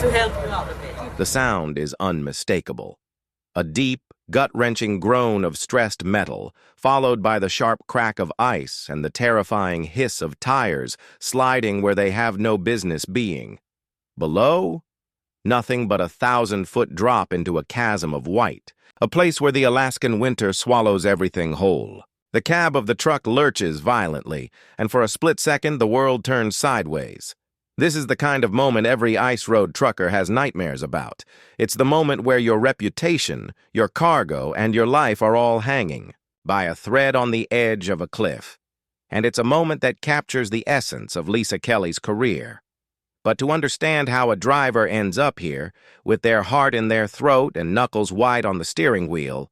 to help you out a bit. The sound is unmistakable. A deep, gut-wrenching groan of stressed metal, followed by the sharp crack of ice and the terrifying hiss of tires sliding where they have no business being. Below, nothing but a 1,000-foot drop into a chasm of white, a place where the Alaskan winter swallows everything whole. The cab of the truck lurches violently, and for a split second the world turns sideways. This is the kind of moment every ice road trucker has nightmares about. It's the moment where your reputation, your cargo, and your life are all hanging by a thread on the edge of a cliff. And it's a moment that captures the essence of Lisa Kelly's career. But to understand how a driver ends up here, with their heart in their throat and knuckles wide on the steering wheel,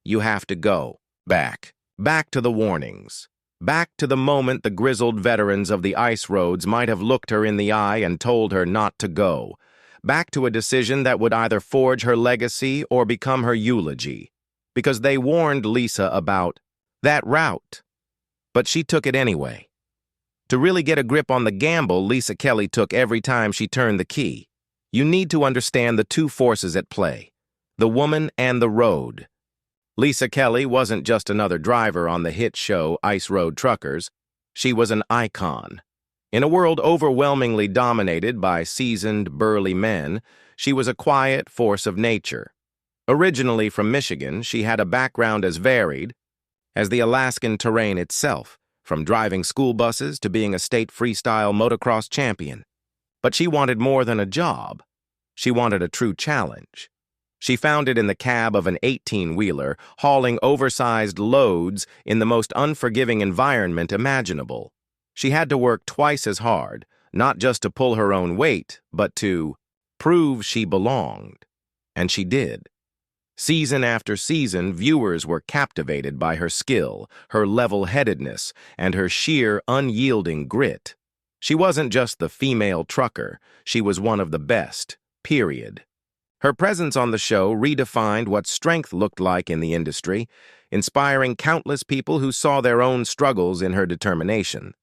you have to go back to the warnings. Back to the moment the grizzled veterans of the ice roads might have looked her in the eye and told her not to go. Back to a decision that would either forge her legacy or become her eulogy. Because they warned Lisa about that route. But she took it anyway. To really get a grip on the gamble Lisa Kelly took every time she turned the key, you need to understand the two forces at play, the woman and the road. Lisa Kelly wasn't just another driver on the hit show Ice Road Truckers. She was an icon. In a world overwhelmingly dominated by seasoned, burly men, she was a quiet force of nature. Originally from Michigan, she had a background as varied as the Alaskan terrain itself, from driving school buses to being a state freestyle motocross champion. But she wanted more than a job. She wanted a true challenge. She found it in the cab of an 18-wheeler, hauling oversized loads in the most unforgiving environment imaginable. She had to work twice as hard, not just to pull her own weight, but to prove she belonged. And she did. Season after season, viewers were captivated by her skill, her level-headedness, and her sheer, unyielding grit. She wasn't just the female trucker, she was one of the best, period. Her presence on the show redefined what strength looked like in the industry, inspiring countless people who saw their own struggles in her determination.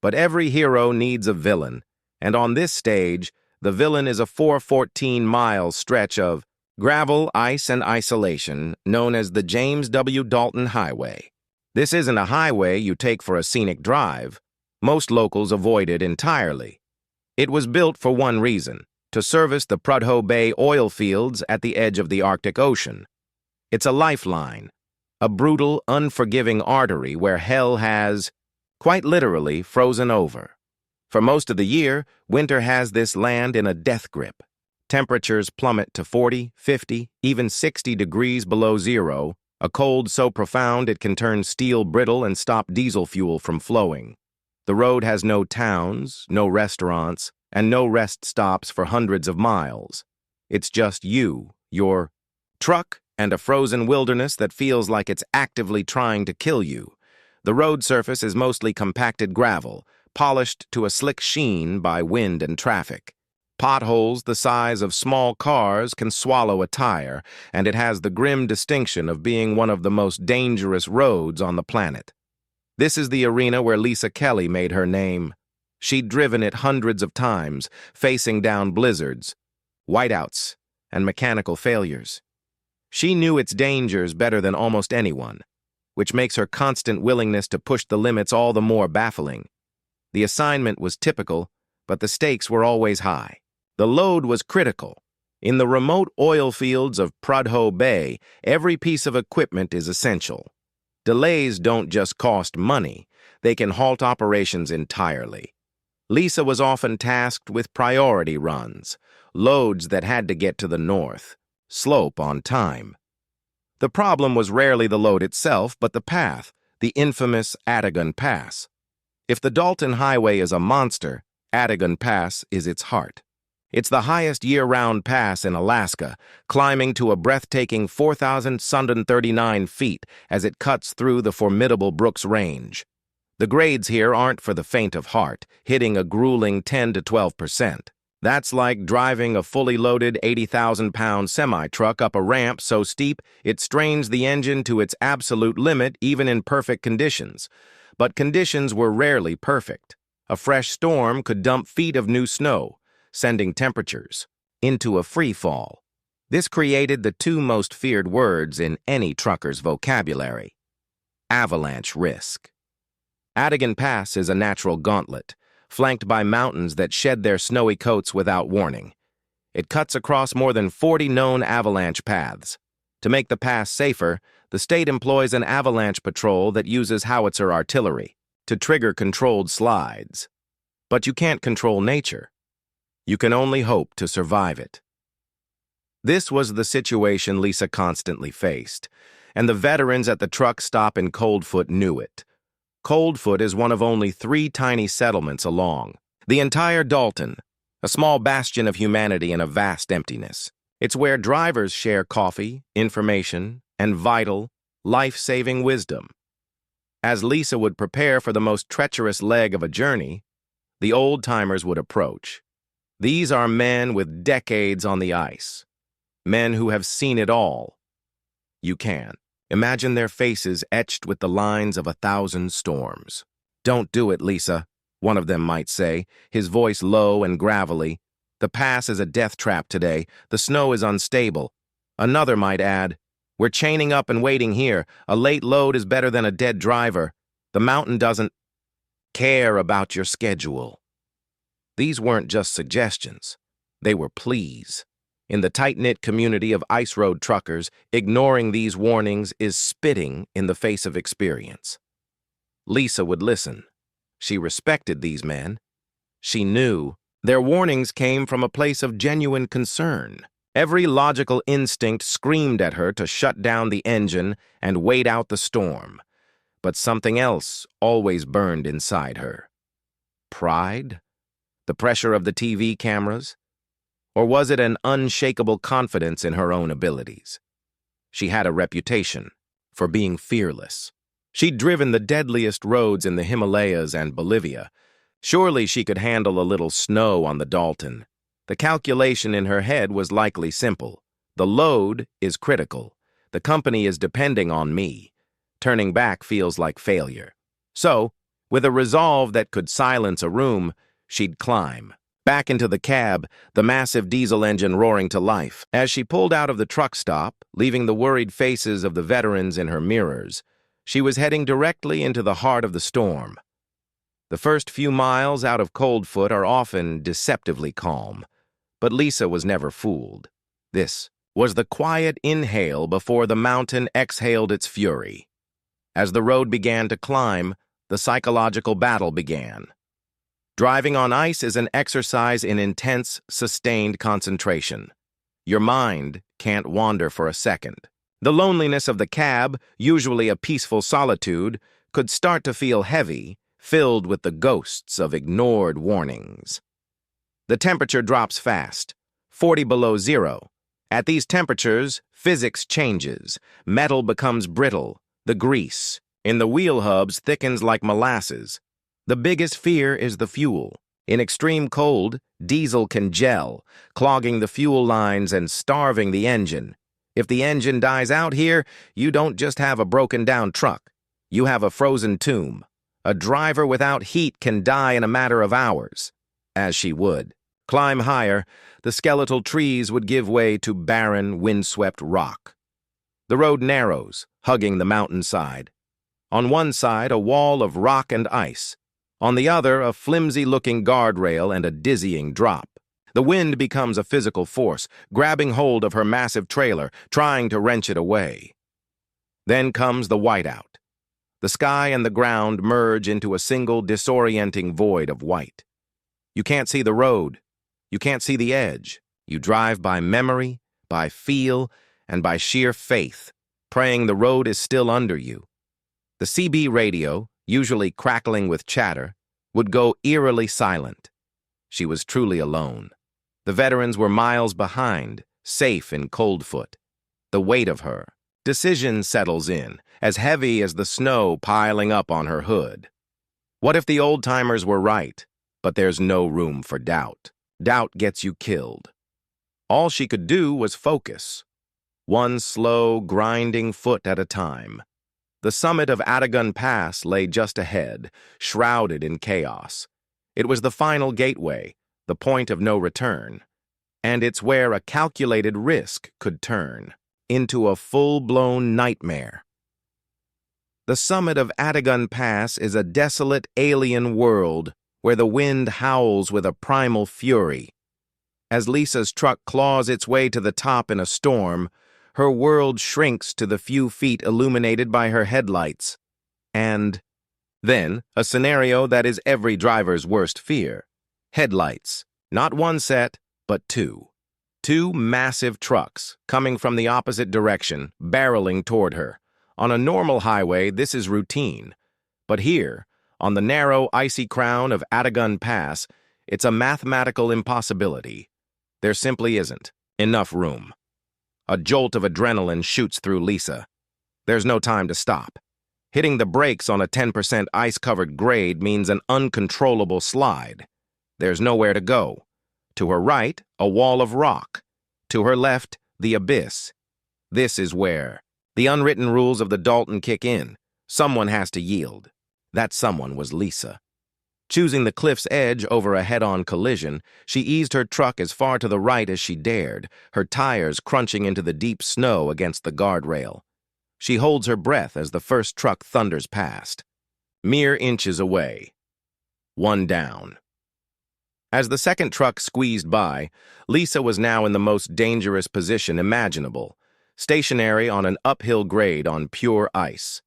But every hero needs a villain, and on this stage, the villain is a 414-mile stretch of gravel, ice, and isolation known as the James W. Dalton Highway. This isn't a highway you take for a scenic drive. Most locals avoid it entirely. It was built for one reason: to service the Prudhoe Bay oil fields at the edge of the Arctic Ocean. It's a lifeline, a brutal, unforgiving artery where hell has, quite literally, frozen over. For most of the year, winter has this land in a death grip. Temperatures plummet to 40, 50, even 60 degrees below zero, a cold so profound it can turn steel brittle and stop diesel fuel from flowing. The road has no towns, no restaurants, and no rest stops for hundreds of miles. It's just you, your truck, and a frozen wilderness that feels like it's actively trying to kill you. The road surface is mostly compacted gravel, polished to a slick sheen by wind and traffic. Potholes the size of small cars can swallow a tire, and it has the grim distinction of being one of the most dangerous roads on the planet. This is the arena where Lisa Kelly made her name. She'd driven it hundreds of times, facing down blizzards, whiteouts, and mechanical failures. She knew its dangers better than almost anyone, which makes her constant willingness to push the limits all the more baffling. The assignment was typical, but the stakes were always high. The load was critical. In the remote oil fields of Prudhoe Bay, every piece of equipment is essential. Delays don't just cost money, they can halt operations entirely. Lisa was often tasked with priority runs, loads that had to get to the north slope on time. The problem was rarely the load itself, but the path, the infamous Atigun Pass. If the Dalton Highway is a monster, Atigun Pass is its heart. It's the highest year-round pass in Alaska, climbing to a breathtaking 4,139 feet as it cuts through the formidable Brooks Range. The grades here aren't for the faint of heart, hitting a grueling 10 to 12%. That's like driving a fully loaded 80,000-pound semi-truck up a ramp so steep it strains the engine to its absolute limit even in perfect conditions. But conditions were rarely perfect. A fresh storm could dump feet of new snow, sending temperatures into a free fall. This created the two most feared words in any trucker's vocabulary: avalanche risk. Adigan Pass is a natural gauntlet, flanked by mountains that shed their snowy coats without warning. It cuts across more than 40 known avalanche paths. To make the pass safer, the state employs an avalanche patrol that uses howitzer artillery to trigger controlled slides. But you can't control nature. You can only hope to survive it. This was the situation Lisa constantly faced, and the veterans at the truck stop in Coldfoot knew it. Coldfoot is one of only 3 tiny settlements along the entire Dalton, a small bastion of humanity in a vast emptiness. It's where drivers share coffee, information, and vital, life-saving wisdom. As Lisa would prepare for the most treacherous leg of a journey, the old-timers would approach. These are men with decades on the ice, men who have seen it all. You can imagine their faces etched with the lines of 1,000 storms. "Don't do it, Lisa," one of them might say, his voice low and gravelly. "The pass is a death trap today. The snow is unstable." Another might add, "We're chaining up and waiting here. A late load is better than a dead driver. The mountain doesn't care about your schedule." These weren't just suggestions. They were pleas. In the tight-knit community of ice road truckers, ignoring these warnings is spitting in the face of experience. Lisa would listen. She respected these men. She knew their warnings came from a place of genuine concern. Every logical instinct screamed at her to shut down the engine and wait out the storm. But something else always burned inside her. Pride? The pressure of the TV cameras? Or was it an unshakable confidence in her own abilities? She had a reputation for being fearless. She'd driven the deadliest roads in the Himalayas and Bolivia. Surely she could handle a little snow on the Dalton. The calculation in her head was likely simple. The load is critical. The company is depending on me. Turning back feels like failure. So, with a resolve that could silence a room, she'd climb. Back into the cab, the massive diesel engine roaring to life. As she pulled out of the truck stop, leaving the worried faces of the veterans in her mirrors, she was heading directly into the heart of the storm. The first few miles out of Coldfoot are often deceptively calm, but Lisa was never fooled. This was the quiet inhale before the mountain exhaled its fury. As the road began to climb, the psychological battle began. Driving on ice is an exercise in intense, sustained concentration. Your mind can't wander for a second. The loneliness of the cab, usually a peaceful solitude, could start to feel heavy, filled with the ghosts of ignored warnings. The temperature drops fast, 40 below zero. At these temperatures, physics changes. Metal becomes brittle. The grease in the wheel hubs thickens like molasses. The biggest fear is the fuel. In extreme cold, diesel can gel, clogging the fuel lines and starving the engine. If the engine dies out here, you don't just have a broken-down truck. You have a frozen tomb. A driver without heat can die in a matter of hours. As she would climb higher, the skeletal trees would give way to barren, windswept rock. The road narrows, hugging the mountainside. On one side, a wall of rock and ice. On the other, a flimsy-looking guardrail and a dizzying drop. The wind becomes a physical force, grabbing hold of her massive trailer, trying to wrench it away. Then comes the whiteout. The sky and the ground merge into a single disorienting void of white. You can't see the road. You can't see the edge. You drive by memory, by feel, and by sheer faith, praying the road is still under you. The CB radio, usually crackling with chatter, would go eerily silent. She was truly alone. The veterans were miles behind, safe in Coldfoot. The weight of her. Decision settles in, as heavy as the snow piling up on her hood. What if the old-timers were right? But there's no room for doubt. Doubt gets you killed. All she could do was focus. One slow, grinding foot at a time. The summit of Adigan Pass lay just ahead, shrouded in chaos. It was the final gateway, the point of no return. and it's where a calculated risk could turn into a full-blown nightmare. The summit of Atagun Pass is a desolate alien world where the wind howls with a primal fury. As Lisa's truck claws its way to the top in a storm, her world shrinks to the few feet illuminated by her headlights. And then, a scenario that is every driver's worst fear. Headlights. Not one set, but two. Two massive trucks, coming from the opposite direction, barreling toward her. On a normal highway, this is routine. But here, on the narrow, icy crown of Atagun Pass, it's a mathematical impossibility. There simply isn't enough room. A jolt of adrenaline shoots through Lisa. There's no time to stop. Hitting the brakes on a 10% ice-covered grade means an uncontrollable slide. There's nowhere to go. To her right, a wall of rock. To her left, the abyss. This is where the unwritten rules of the Dalton kick in. Someone has to yield. That someone was Lisa. Choosing the cliff's edge over a head-on collision, she eased her truck as far to the right as she dared, her tires crunching into the deep snow against the guardrail. She holds her breath as the first truck thunders past. Mere inches away. One down. As the second truck squeezed by, Lisa was now in the most dangerous position imaginable, stationary on an uphill grade on pure ice.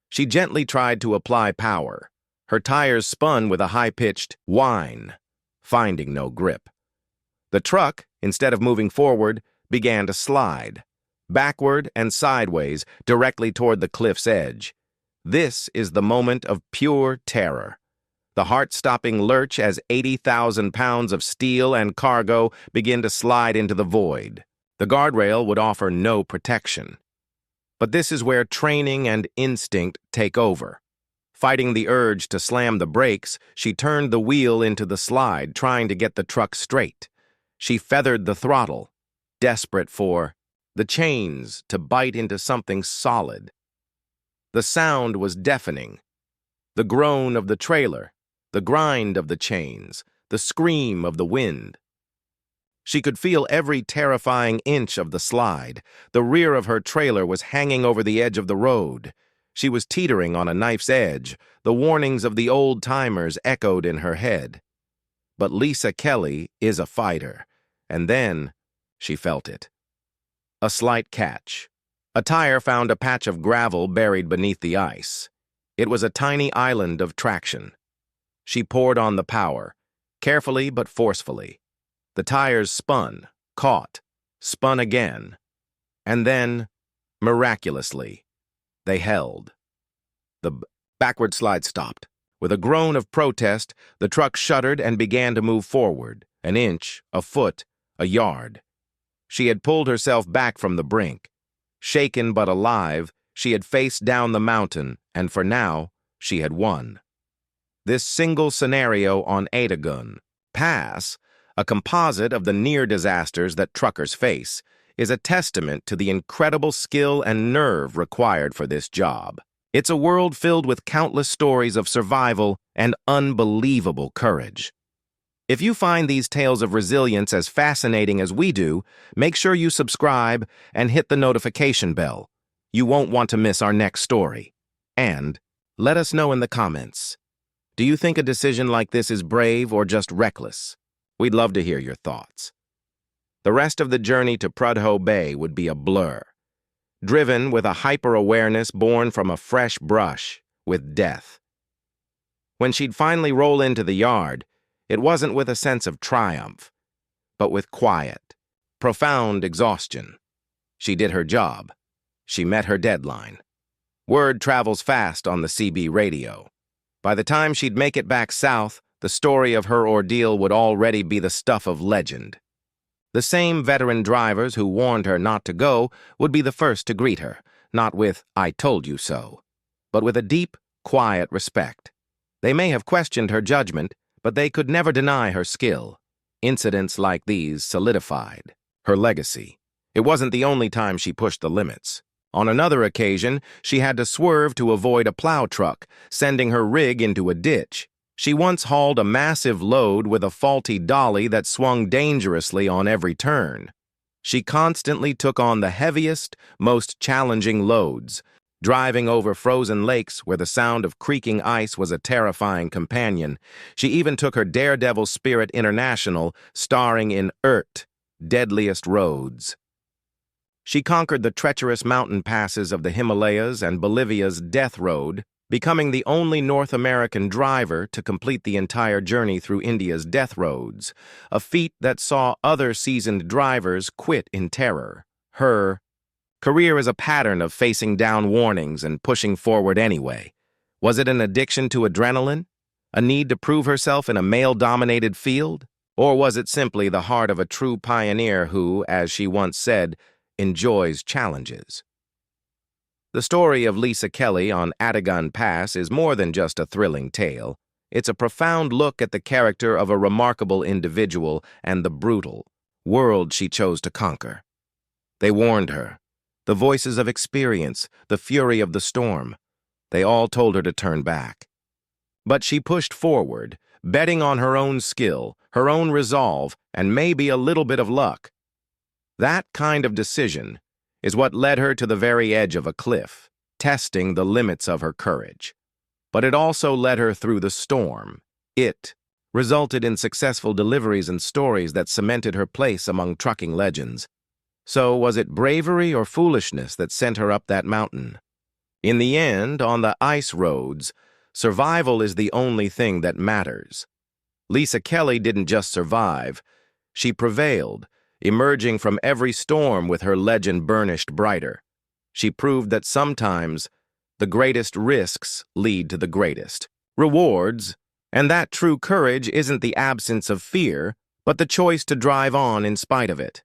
She gently tried to apply power. Her tires spun with a high-pitched whine, finding no grip. The truck, instead of moving forward, began to slide, backward and sideways, directly toward the cliff's edge. This is the moment of pure terror. The heart-stopping lurch as 80,000 pounds of steel and cargo begin to slide into the void. The guardrail would offer no protection. But this is where training and instinct take over. Fighting the urge to slam the brakes, she turned the wheel into the slide, trying to get the truck straight. She feathered the throttle, desperate for the chains to bite into something solid. The sound was deafening. The groan of the trailer, the grind of the chains, the scream of the wind. She could feel every terrifying inch of the slide. The rear of her trailer was hanging over the edge of the road. She was teetering on a knife's edge. The warnings of the old-timers echoed in her head. But Lisa Kelly is a fighter, and then she felt it. A slight catch. A tire found a patch of gravel buried beneath the ice. It was a tiny island of traction. She poured on the power, carefully but forcefully. The tires spun, caught, spun again, and then, miraculously, they held. The backward slide stopped. With a groan of protest, the truck shuddered and began to move forward, an inch, a foot, a yard. She had pulled herself back from the brink. Shaken but alive, she had faced down the mountain, and for now, she had won. This single scenario on Atagun Pass, a composite of the near disasters that truckers face, is a testament to the incredible skill and nerve required for this job. It's a world filled with countless stories of survival and unbelievable courage. If you find these tales of resilience as fascinating as we do, make sure you subscribe and hit the notification bell. You won't want to miss our next story. And let us know in the comments. Do you think a decision like this is brave or just reckless? We'd love to hear your thoughts. The rest of the journey to Prudhoe Bay would be a blur, driven with a hyper-awareness born from a fresh brush with death. When she'd finally roll into the yard, it wasn't with a sense of triumph, but with quiet, profound exhaustion. She did her job. She met her deadline. Word travels fast on the CB radio. By the time she'd make it back south, the story of her ordeal would already be the stuff of legend. The same veteran drivers who warned her not to go would be the first to greet her, not with, "I told you so," but with a deep, quiet respect. They may have questioned her judgment, but they could never deny her skill. Incidents like these solidified her legacy. It wasn't the only time she pushed the limits. On another occasion, she had to swerve to avoid a plow truck, sending her rig into a ditch. She once hauled a massive load with a faulty dolly that swung dangerously on every turn. She constantly took on the heaviest, most challenging loads, driving over frozen lakes where the sound of creaking ice was a terrifying companion. She even took her daredevil spirit international, starring in Deadliest Roads. She conquered the treacherous mountain passes of the Himalayas and Bolivia's Death Road, becoming the only North American driver to complete the entire journey through India's death roads, a feat that saw other seasoned drivers quit in terror. Her career is a pattern of facing down warnings and pushing forward anyway. Was it an addiction to adrenaline? A need to prove herself in a male-dominated field? Or was it simply the heart of a true pioneer who, as she once said, enjoys challenges? The story of Lisa Kelly on Atagun Pass is more than just a thrilling tale. It's a profound look at the character of a remarkable individual and the brutal world she chose to conquer. They warned her. The voices of experience, the fury of the storm, they all told her to turn back. But she pushed forward, betting on her own skill, her own resolve, and maybe a little bit of luck. That kind of decision is what led her to the very edge of a cliff, testing the limits of her courage. But it also led her through the storm. It resulted in successful deliveries and stories that cemented her place among trucking legends. So was it bravery or foolishness that sent her up that mountain? In the end, on the ice roads, survival is the only thing that matters. Lisa Kelly didn't just survive, she prevailed, emerging from every storm with her legend burnished brighter. She proved that sometimes the greatest risks lead to the greatest rewards, and that true courage isn't the absence of fear, but the choice to drive on in spite of it.